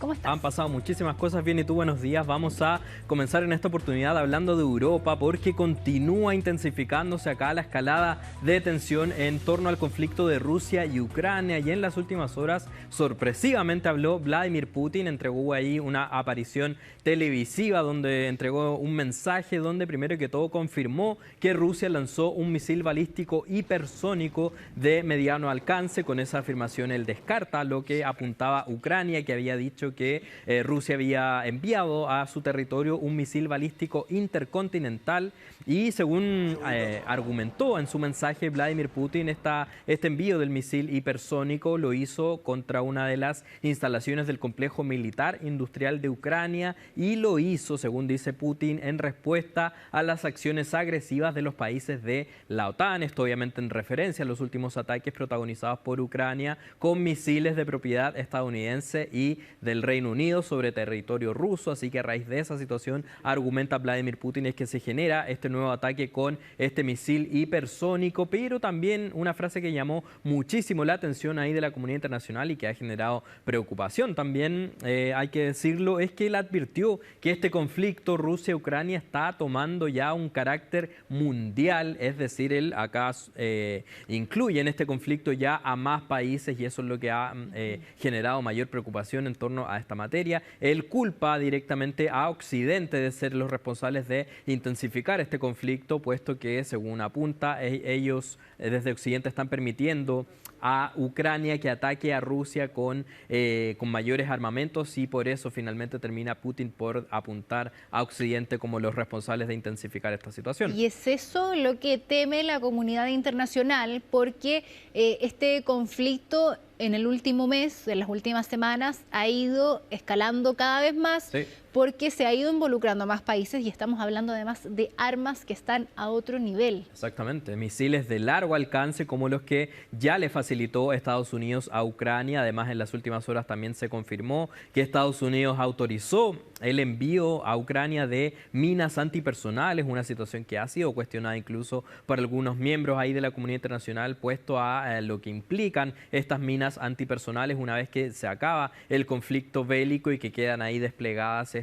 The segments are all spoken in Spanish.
¿Cómo estás? Han pasado muchísimas cosas. Bien, y tú, buenos días. Vamos a comenzar en esta oportunidad hablando de Europa, porque continúa intensificándose acá la escalada de tensión en torno al conflicto de Rusia y Ucrania. Y en las últimas horas, sorpresivamente habló Vladimir Putin, entregó ahí una aparición televisiva donde entregó un mensaje donde primero que todo confirmó que Rusia lanzó un misil balístico hipersónico de mediano alcance. Con esa afirmación él descarta lo que apuntaba Ucrania, que había dicho que Rusia había enviado a su territorio un misil balístico intercontinental, y según argumentó en su mensaje Vladimir Putin, este envío del misil hipersónico lo hizo contra una de las instalaciones del complejo militar industrial de Ucrania, y lo hizo, según dice Putin, en respuesta a las acciones agresivas de los países de la OTAN. Esto obviamente en referencia a los últimos ataques protagonizados por Ucrania con misiles de propiedad estadounidense y del Reino Unido sobre territorio ruso. Así que a raíz de esa situación, argumenta Vladimir Putin, es que se genera este nuevo ataque con este misil hipersónico. Pero también una frase que llamó muchísimo la atención ahí de la comunidad internacional y que ha generado preocupación también, hay que decirlo, es que él advirtió que este conflicto Rusia-Ucrania está tomando ya un carácter mundial. Es decir, él acá incluye en este conflicto ya a más países, y eso es lo que ha generado mayor preocupación en torno a esta materia. Él culpa directamente a Occidente de ser los responsables de intensificar este conflicto, puesto que, según apunta, ellos desde Occidente están permitiendo a Ucrania que ataque a Rusia con mayores armamentos, y por eso finalmente termina Putin por apuntar a Occidente como los responsables de intensificar esta situación. Y es eso lo que teme la comunidad internacional, porque este conflicto en el último mes, en las últimas semanas, ha ido escalando cada vez más, Sí. porque se ha ido involucrando a más países y estamos hablando además de armas que están a otro nivel. Exactamente, misiles de largo alcance como los que ya le facilitó Estados Unidos a Ucrania. Además, en las últimas horas también se confirmó que Estados Unidos autorizó el envío a Ucrania de minas antipersonales, una situación que ha sido cuestionada incluso por algunos miembros ahí de la comunidad internacional, puesto a lo que implican estas minas antipersonales una vez que se acaba el conflicto bélico y que quedan ahí desplegadas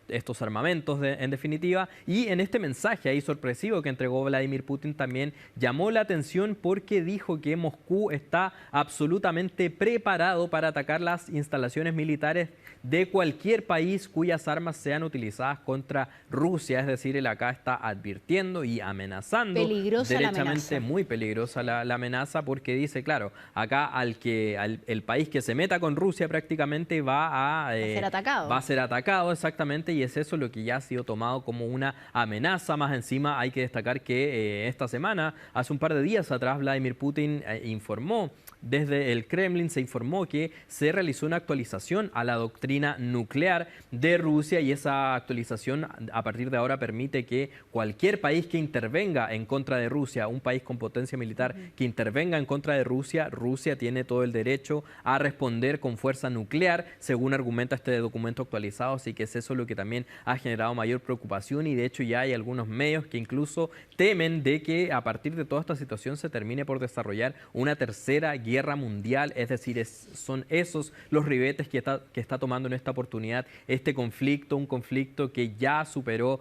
estos armamentos en definitiva. Y en este mensaje ahí sorpresivo que entregó Vladimir Putin también llamó la atención, porque dijo que Moscú está absolutamente preparado para atacar las instalaciones militares de cualquier país cuyas armas sean utilizadas contra Rusia. Es decir, él acá está advirtiendo y amenazando. Peligrosa la derechamente amenaza. muy peligrosa la amenaza, porque dice, claro, acá el país que se meta con Rusia prácticamente va a ser atacado. Va a ser atacado, exactamente, y es eso lo que ya ha sido tomado como una amenaza. Más encima hay que destacar que esta semana, hace un par de días atrás, Vladimir Putin informó, desde el Kremlin se informó que se realizó una actualización a la doctrina nuclear de Rusia, y esa actualización a partir de ahora permite que cualquier país que intervenga en contra de Rusia, un país con potencia militar que intervenga en contra de Rusia, Rusia tiene todo el derecho a responder con fuerza nuclear, según argumenta este documento actualizado. Así que es eso lo que también ha generado mayor preocupación, y de hecho ya hay algunos medios que incluso temen de que a partir de toda esta situación se termine por desarrollar una tercera guerra mundial. Es decir, son esos los ribetes que está tomando en esta oportunidad este conflicto, un conflicto que ya superó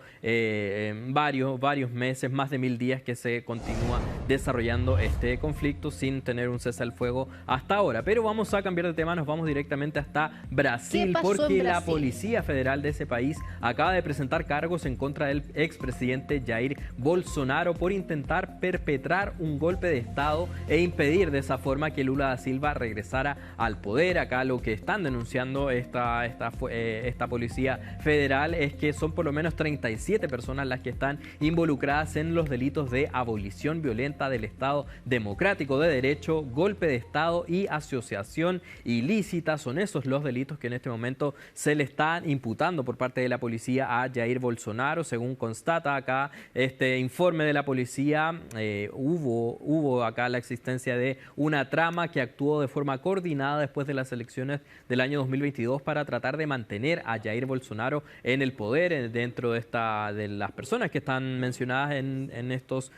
varios meses, más de 1000 días que se continúa desarrollando este conflicto sin tener un cese al fuego hasta ahora. Pero vamos a cambiar de tema, nos vamos directamente hasta Brasil, porque la Policía Federal de ese país acaba de presentar cargos en contra del expresidente Jair Bolsonaro por intentar perpetrar un golpe de Estado e impedir de esa forma que Lula da Silva regresara al poder. Acá lo que están denunciando esta Policía Federal es que son por lo menos 37 personas las que están involucradas en los delitos de abolición violenta del Estado Democrático de Derecho, golpe de Estado y asociación ilícita. Son esos los delitos que en este momento se le están imputando por parte de la policía a Jair Bolsonaro. Según constata acá este informe de la policía, hubo acá la existencia de una trama trama que actuó de forma coordinada después de las elecciones del año 2022 para tratar de mantener a Jair Bolsonaro en el poder, dentro de las personas que están mencionadas en estos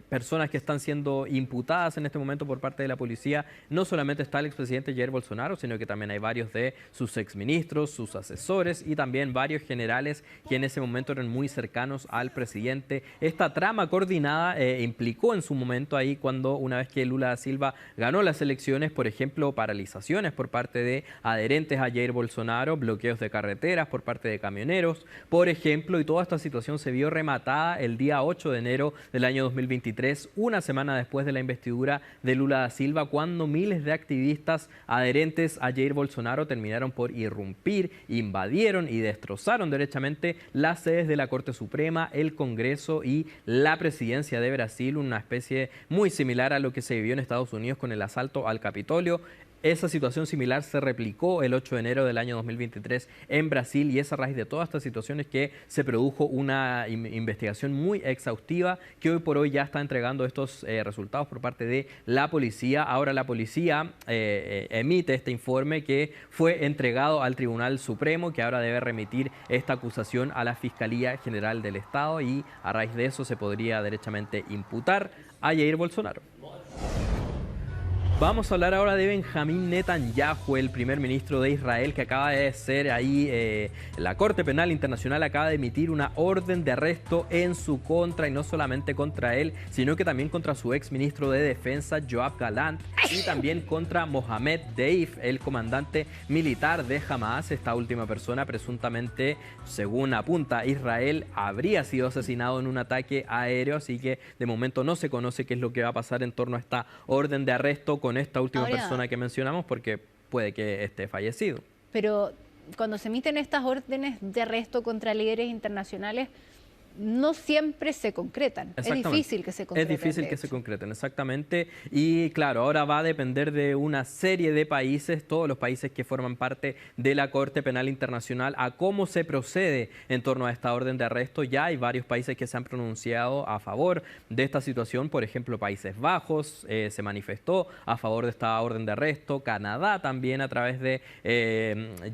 personas que están siendo imputadas en este momento por parte de la policía. No solamente está el expresidente Jair Bolsonaro, sino que también hay varios de sus exministros, sus asesores y también varios generales que en ese momento eran muy cercanos al presidente. Esta trama coordinada implicó en su momento ahí, cuando una vez que Lula da Silva ganó las elecciones, por ejemplo, paralizaciones por parte de adherentes a Jair Bolsonaro, bloqueos de carreteras por parte de camioneros, por ejemplo, y toda esta situación se vio rematada el día 8 de enero del año 2023, una semana después de la investidura de Lula da Silva, cuando miles de activistas adherentes a Jair Bolsonaro terminaron por irrumpir, invadieron y destrozaron derechamente las sedes de la Corte Suprema, el Congreso y la Presidencia de Brasil, una especie muy similar a lo que se vivió en Estados Unidos con el asalto al Capitolio. Esa situación similar se replicó el 8 de enero del año 2023 en Brasil, y es a raíz de todas estas situaciones que se produjo una investigación muy exhaustiva que hoy por hoy ya está entregando estos resultados por parte de la policía. Ahora la policía emite este informe que fue entregado al Tribunal Supremo, que ahora debe remitir esta acusación a la Fiscalía General del Estado, y a raíz de eso se podría derechamente imputar a Jair Bolsonaro. Vamos a hablar ahora de Benjamín Netanyahu, el primer ministro de Israel, que acaba de ser ahí, la Corte Penal Internacional acaba de emitir una orden de arresto en su contra, y no solamente contra él, sino que también contra su ex ministro de Defensa, Yoav Gallant, y también contra Mohamed Deif, el comandante militar de Hamas. Esta última persona, presuntamente, según apunta Israel, habría sido asesinado en un ataque aéreo, así que de momento no se conoce qué es lo que va a pasar en torno a esta orden de arresto con esta última persona que mencionamos, porque puede que esté fallecido. Pero cuando se emiten estas órdenes de arresto contra líderes internacionales, no siempre se concretan. Es difícil que se concreten. Es difícil que se concreten, exactamente. Y claro, ahora va a depender de una serie de países, todos los países que forman parte de la Corte Penal Internacional, a cómo se procede en torno a esta orden de arresto. Ya hay varios países que se han pronunciado a favor de esta situación. Por ejemplo, Países Bajos se manifestó a favor de esta orden de arresto. Canadá también, a través de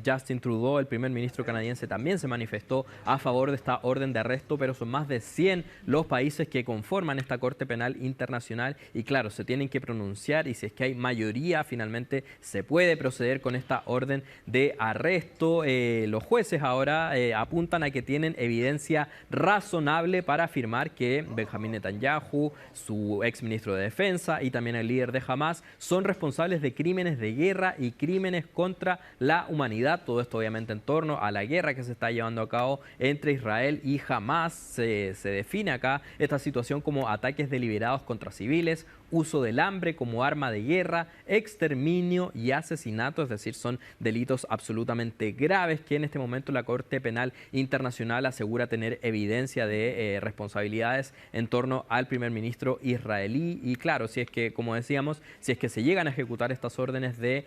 Justin Trudeau, el primer ministro canadiense, también se manifestó a favor de esta orden de arresto, pero son más de 100 los países que conforman esta Corte Penal Internacional, y claro, se tienen que pronunciar, y si es que hay mayoría, finalmente se puede proceder con esta orden de arresto. Los jueces ahora apuntan a que tienen evidencia razonable para afirmar que Benjamín Netanyahu, su ex ministro de Defensa y también el líder de Hamas son responsables de crímenes de guerra y crímenes contra la humanidad. Todo esto obviamente en torno a la guerra que se está llevando a cabo entre Israel y Hamas. Se define acá esta situación como ataques deliberados contra civiles, uso del hambre como arma de guerra, exterminio y asesinato, es decir, son delitos absolutamente graves que en este momento la Corte Penal Internacional asegura tener evidencia de responsabilidades en torno al primer ministro israelí. Y claro, si es que, como decíamos, si es que se llegan a ejecutar estas órdenes de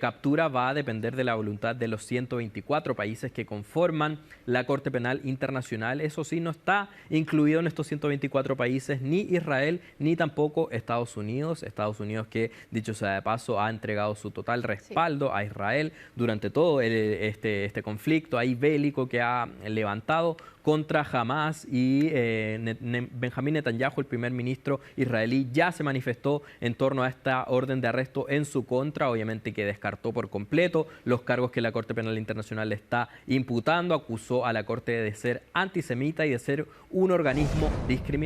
captura, va a depender de la voluntad de los 124 países que conforman la Corte Penal Internacional. Eso sí, no está incluido en estos 124 países ni Israel ni tampoco Estados Unidos. Estados Unidos, que dicho sea de paso ha entregado su total respaldo a Israel durante todo este conflicto ahí bélico que ha levantado contra Hamas, y Benjamín Netanyahu, el primer ministro israelí, ya se manifestó en torno a esta orden de arresto en su contra, obviamente que descartó por completo los cargos que la Corte Penal Internacional le está imputando, acusó a la Corte de ser antisemita y de ser un organismo discriminatorio.